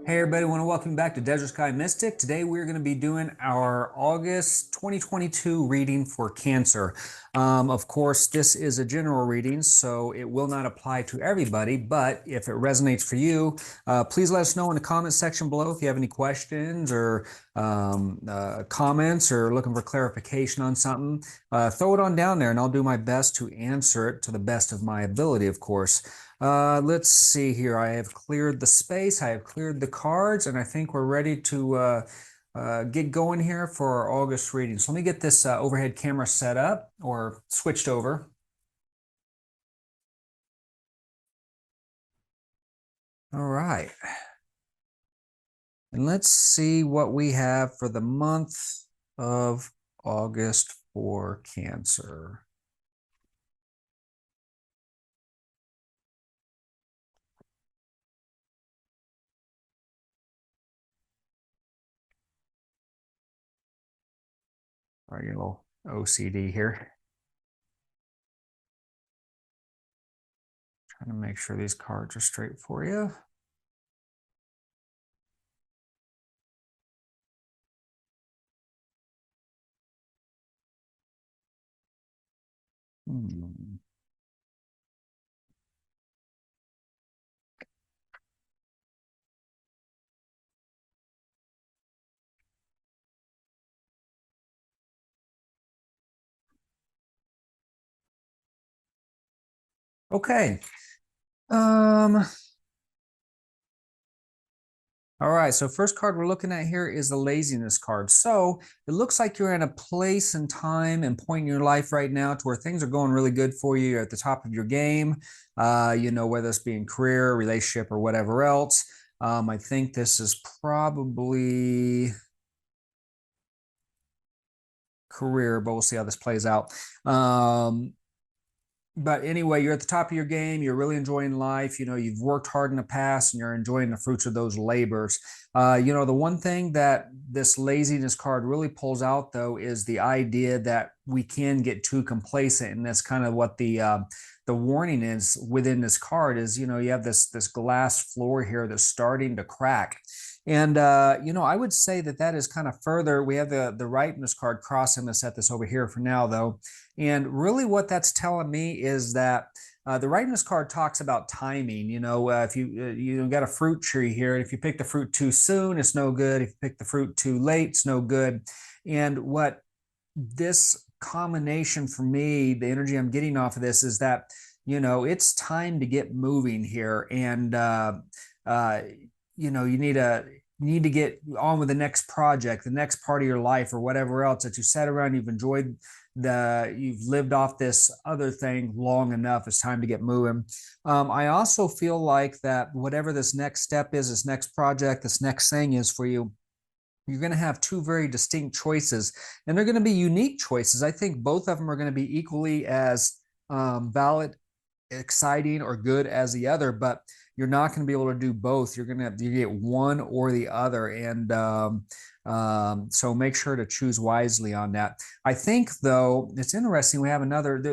Hey everybody, I want to welcome you back to Desert Sky Mystic. Today we're going to be doing our August 2022 reading for Cancer. Of course, this is a general reading, so it will not apply to everybody, but if it resonates for you, please let us know in the comment section below if you have any questions or comments or looking for clarification on something. Throw it on down there and I'll do my best to answer it to the best of my ability, of course. Let's see here. I have cleared the space, I have cleared the cards, and I think we're ready to get going here for our August reading. So let me get this overhead camera set up or switched over. All right. And let's see what we have for the month of August for Cancer. All right, a little OCD here. Trying to make sure these cards are straight for you. Okay. All right, so first card we're looking at here is the laziness card. So it looks like you're in a place and time and point in your life right now to where things are going really good for you. You're at the top of your game, whether it's being career, relationship, or whatever else. I think this is probably career, but we'll see how this plays out. But anyway, you're at the top of your game. You're really enjoying life. You've worked hard in the past and you're enjoying the fruits of those labors. The one thing that this laziness card really pulls out, though, is the idea that we can get too complacent. And that's kind of what the warning is within this card is, you have this glass floor here that's starting to crack. And I would say that is kind of further. We have the ripeness card crossing us at this over here for now, though. And really, what that's telling me is that the ripeness card talks about timing. If you got a fruit tree here, if you pick the fruit too soon, it's no good. If you pick the fruit too late, it's no good. And what this combination for me, the energy I'm getting off of this is that it's time to get moving here, and you need to get on with the next project, the next part of your life, or whatever else that you sat around, you've enjoyed you've lived off this other thing long enough. It's time to get moving. I also feel like that whatever this next step is, this next project, this next thing is for you, you're going to have two very distinct choices, and they're going to be unique choices. I think both of them are going to be equally as valid, exciting, or good as the other, but you're not going to be able to do both. You're going to have to get one or the other. And so make sure to choose wisely on that. I think, though, it's interesting. We have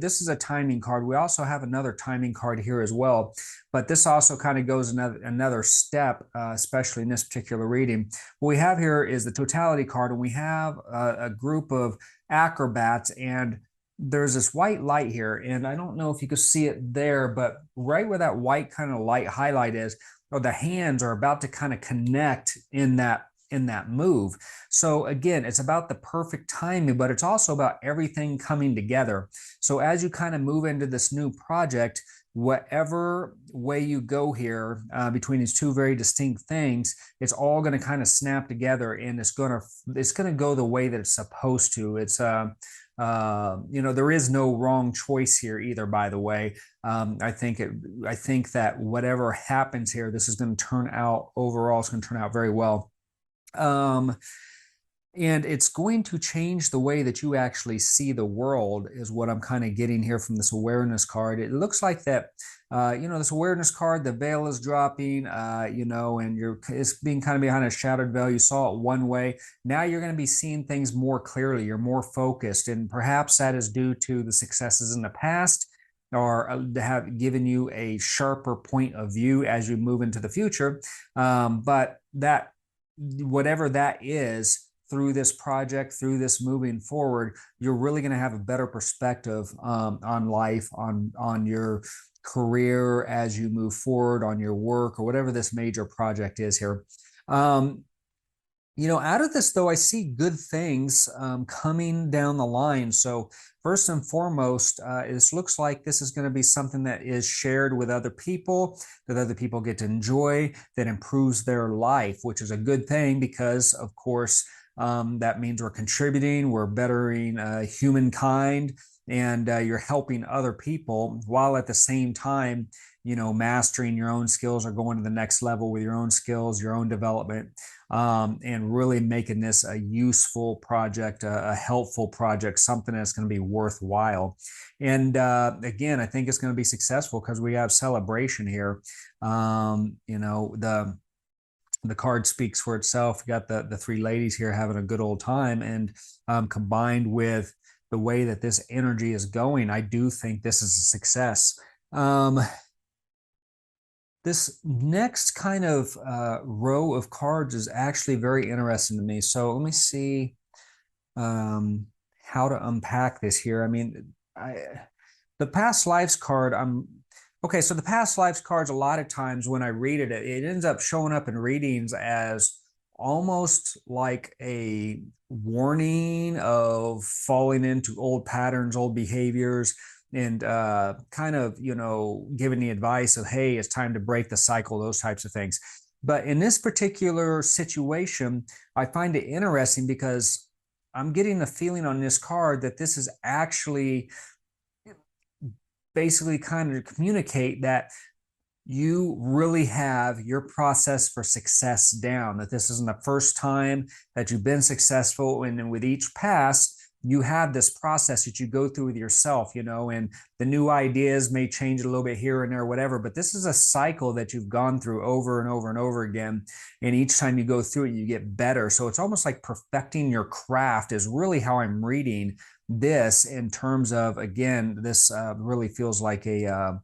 this is a timing card. We also have another timing card here as well. But this also kind of goes another step, especially in this particular reading. What we have here is the totality card, and we have a group of acrobats, and there's this white light here, and I don't know if you can see it there, but right where that white kind of light highlight is, or the hands are about to kind of connect in that move. So again, it's about the perfect timing, but it's also about everything coming together. So as you kind of move into this new project, whatever way you go here between these two very distinct things, it's all going to kind of snap together, and it's going to go the way that it's supposed to. There is no wrong choice here either, by the way. I think that whatever happens here, this is going to turn out overall, it's going to turn out very well. And it's going to change the way that you actually see the world, is what I'm kind of getting here from this awareness card. It looks like that, this awareness card, the veil is dropping, and it's being kind of behind a shadowed veil. You saw it one way. Now you're going to be seeing things more clearly. You're more focused, and perhaps that is due to the successes in the past. or have given you a sharper point of view as you move into the future. But that, whatever that is, through this project, through this moving forward, you're really going to have a better perspective on life, on your career as you move forward, on your work, or whatever this major project is here. Um, out of this, though, I see good things coming down the line. So, first and foremost, this looks like this is going to be something that is shared with other people, that other people get to enjoy, that improves their life, which is a good thing because, of course, that means we're contributing, we're bettering humankind, and you're helping other people while at the same time, mastering your own skills or going to the next level with your own skills, your own development, and really making this a useful project, a helpful project, something that's going to be worthwhile. And again, I think it's going to be successful because we have celebration here. The card speaks for itself. You got the three ladies here having a good old time, and combined with the way that this energy is going, I do think this is a success. This next kind of row of cards is actually very interesting to me. So let me see how to unpack this here. I mean, the past lives card, okay. So the past lives cards, a lot of times when I read it, it ends up showing up in readings as almost like a warning of falling into old patterns, old behaviors, and kind of, giving the advice of, hey, it's time to break the cycle, those types of things. But in this particular situation, I find it interesting because I'm getting the feeling on this card that this is actually basically kind of communicate that you really have your process for success down, that this isn't the first time that you've been successful. And then with each pass, you have this process that you go through with yourself, and the new ideas may change a little bit here and there, whatever, but this is a cycle that you've gone through over and over and over again. And each time you go through it, you get better. So it's almost like perfecting your craft is really how I'm reading this in terms of, again, this really feels like a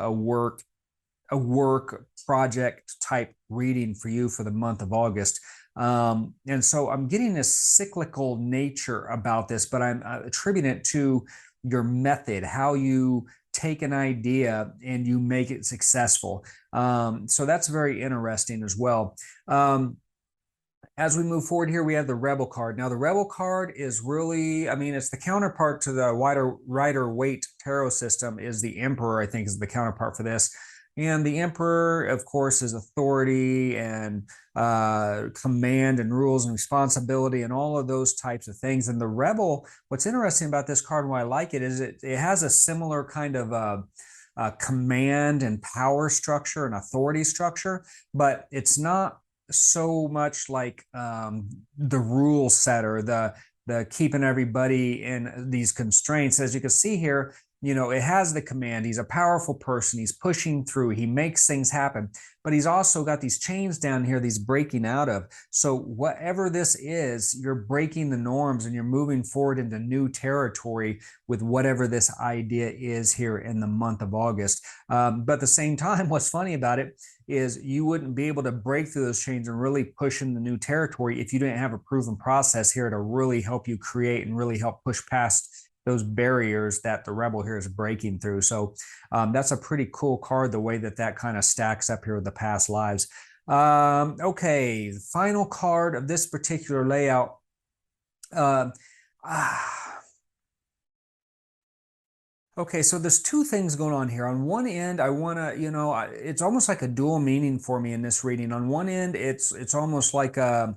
work project type reading for you for the month of August. And so I'm getting this cyclical nature about this, but I'm attributing it to your method, how you take an idea and you make it successful. So that's very interesting as well. As we move forward here, we have the Rebel card. Now, the Rebel card is really, I mean, it's the counterpart to the Rider-Waite tarot system. Is the Emperor, I think, is the counterpart for this. And the Emperor, of course, is authority and command and rules and responsibility and all of those types of things. And the Rebel, what's interesting about this card and why I like it is it has a similar kind of command and power structure and authority structure, but it's not so much like the rule setter, the keeping everybody in these constraints. As you can see here, it has the command. He's a powerful person. He's pushing through. He makes things happen. But he's also got these chains down here that he's breaking out of. So whatever this is, you're breaking the norms and you're moving forward into new territory with whatever this idea is here in the month of August. But at the same time, what's funny about it is you wouldn't be able to break through those chains and really push in the new territory if you didn't have a proven process here to really help you create and really help push past those barriers that the Rebel here is breaking through. So that's a pretty cool card, the way that kind of stacks up here with the past lives. Okay, the final card of this particular layout. Okay, so there's two things going on here. On one end, I want to, it's almost like a dual meaning for me in this reading. On one end, it's almost like a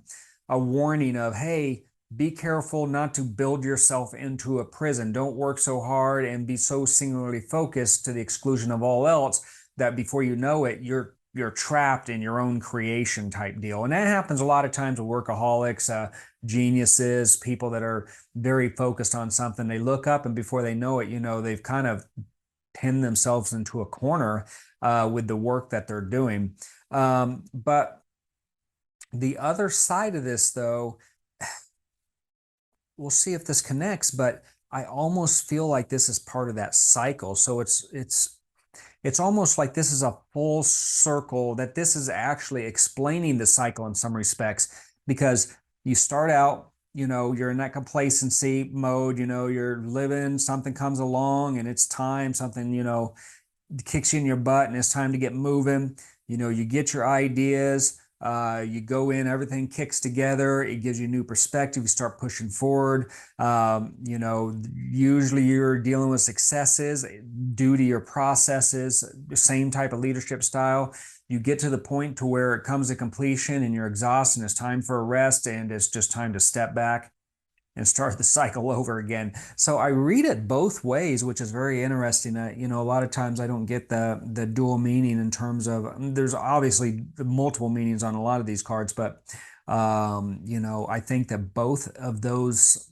warning of, hey, be careful not to build yourself into a prison. Don't work so hard and be so singularly focused to the exclusion of all else that before you know it, you're trapped in your own creation type deal. And that happens a lot of times with workaholics, geniuses, people that are very focused on something. They look up and before they know it, they've kind of pinned themselves into a corner with the work that they're doing. But the other side of this, though, we'll see if this connects, but I almost feel like this is part of that cycle. So it's almost like this is a full circle, that this is actually explaining the cycle in some respects, because you start out, you're in that complacency mode, you're living, something comes along and it's time, something, kicks you in your butt and it's time to get moving. You get your ideas, you go in, everything kicks together, it gives you new perspective, you start pushing forward. Usually you're dealing with successes due to your processes, the same type of leadership style. You get to the point to where it comes to completion and you're exhausted and it's time for a rest and it's just time to step back and start the cycle over again. So I read it both ways, which is very interesting. A lot of times I don't get the dual meaning in terms of, there's obviously multiple meanings on a lot of these cards, but I think that both of those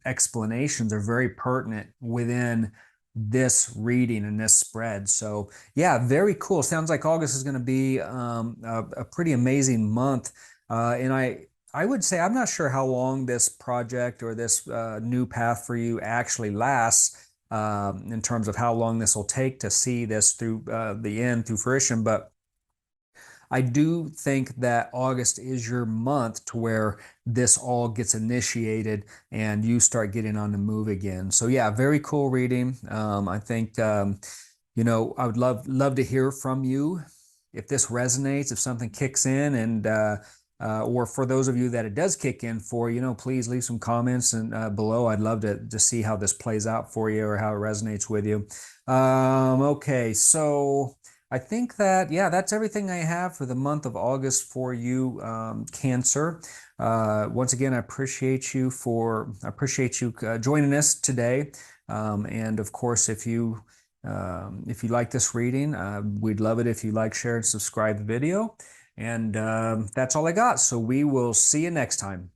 explanations are very pertinent within this reading and this spread. So yeah, very cool. Sounds like August is going to be a pretty amazing month. And I would say I'm not sure how long this project or this new path for you actually lasts, in terms of how long this will take to see this through the end, through fruition. But I do think that August is your month to where this all gets initiated and you start getting on the move again. So yeah, very cool reading. I think I would love to hear from you if this resonates, if something kicks in, and or for those of you that it does kick in for, please leave some comments and below. I'd love to see how this plays out for you or how it resonates with you. Okay, so I think that, yeah, that's everything I have for the month of August for you, Cancer. Once again, I appreciate you joining us today. And of course, if you like this reading, we'd love it if you like, share, and subscribe the video. And that's all I got. So we will see you next time.